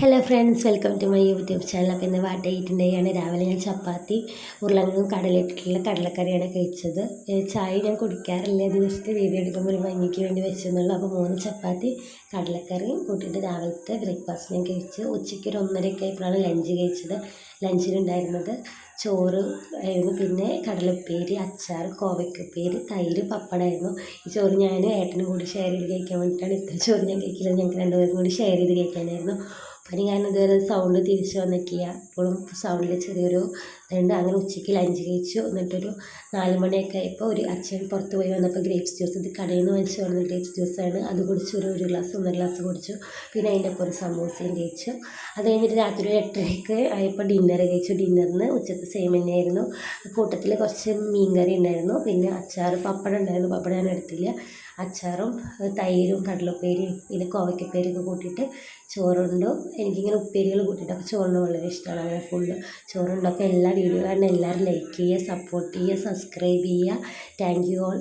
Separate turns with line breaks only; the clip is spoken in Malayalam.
Hello friends, welcome to my YouTube channel. അപ്പോൾ ഇന്ന് വാട്ടയിട്ടുണ്ടായാണ്. രാവിലെ ഞാൻ ചപ്പാത്തി ഉരുളങ്ങും കടലിട്ടിട്ടുള്ള കടലക്കറിയാണ് കഴിച്ചത്. ചായ ഞാൻ കുടിക്കാറില്ല, ഇത് ജസ്റ്റ് വീഡിയോ എടുക്കുമ്പോൾ ഒരു ഭംഗിക്ക് വേണ്ടി വെച്ചെന്നുള്ളൂ. അപ്പോൾ 3 ചപ്പാത്തി കടലക്കറിയും കൂട്ടിയിട്ട് രാവിലത്തെ ബ്രേക്ക്ഫാസ്റ്റ് ഞാൻ കഴിച്ചു. ഉച്ചയ്ക്ക് ഒരു 1:30 ആയപ്പോഴാണ് ലഞ്ച് കഴിച്ചത്. ലഞ്ചിനുണ്ടായിരുന്നത് ചോറ് ആയിരുന്നു, പിന്നെ കടലുപ്പേരി, അച്ചാർ, കോവയ്ക്കുപ്പേരി, തൈര്, പപ്പടമായിരുന്നു. ഈ ചോറ് ഞാൻ ഏട്ടനും കൂടി ഷെയർ ചെയ്ത് കഴിക്കാൻ വേണ്ടിയിട്ടാണ്. ഇത്ര ചോറ് ഞാൻ കഴിക്കില്ല, ഞങ്ങൾക്ക് രണ്ടുപേർക്കും കൂടി ഷെയർ ചെയ്ത് കഴിക്കാനായിരുന്നു. അപ്പം ഞാൻ ഇതുവരെ സൗണ്ട് തിരിച്ച് വന്നിട്ടില്ല, ഇപ്പോഴും സൗണ്ടിൽ ചെറിയൊരു ഇതുണ്ട്. അങ്ങനെ ഉച്ചയ്ക്ക് ലഞ്ച് കഴിച്ചു. എന്നിട്ടൊരു 4 മണിയൊക്കെ ആയപ്പോൾ ഒരു അച്ഛൻ പുറത്ത് പോയി വന്നപ്പോൾ ഗ്രേപ്സ് ജ്യൂസ്, ഇത് കടയിൽ നിന്ന് വാങ്ങിച്ച് വന്ന ഗ്രേപ്സ് ജ്യൂസാണ്, അത് കുടിച്ചു. ഒരു ഗ്ലാസ് 1.5 ഗ്ലാസ് കുടിച്ചു. പിന്നെ അതിൻ്റെ ഒപ്പം ഒരു സമൂസയും കഴിച്ചു. അത് കഴിഞ്ഞിട്ട് രാത്രി ഒരു 8:30 ആയപ്പോൾ ഡിന്നർ കഴിച്ചു. ഡിന്നറിന് ഉച്ചത്തെ സെയിം തന്നെയായിരുന്നു. കൂട്ടത്തിൽ കുറച്ച് മീൻകറി ഉണ്ടായിരുന്നു, പിന്നെ അച്ചാർ, പപ്പടം ഉണ്ടായിരുന്നു. പപ്പടം ഞാൻ എടുത്തില്ല. അച്ചാറും തൈരും കടലുപ്പേരിയും പിന്നെ കോവയ്ക്കുപ്പേരിയൊക്കെ കൂട്ടിയിട്ട് ചോറുണ്ടു. എനിക്കിങ്ങനെ ഉപ്പേരികൾ കൂട്ടിയിട്ടൊക്കെ ചോറിന് വളരെ ഇഷ്ടമാണ്. അങ്ങനെ ഫുള്ള് ചോറുണ്ടൊക്കെ. എല്ലാ വീഡിയോ കാണുന്ന എല്ലാവരും ലൈക്ക് ചെയ്യുക, സപ്പോർട്ട് ചെയ്യുക, സബ്സ്ക്രൈബ് ചെയ്യുക. Thank you all.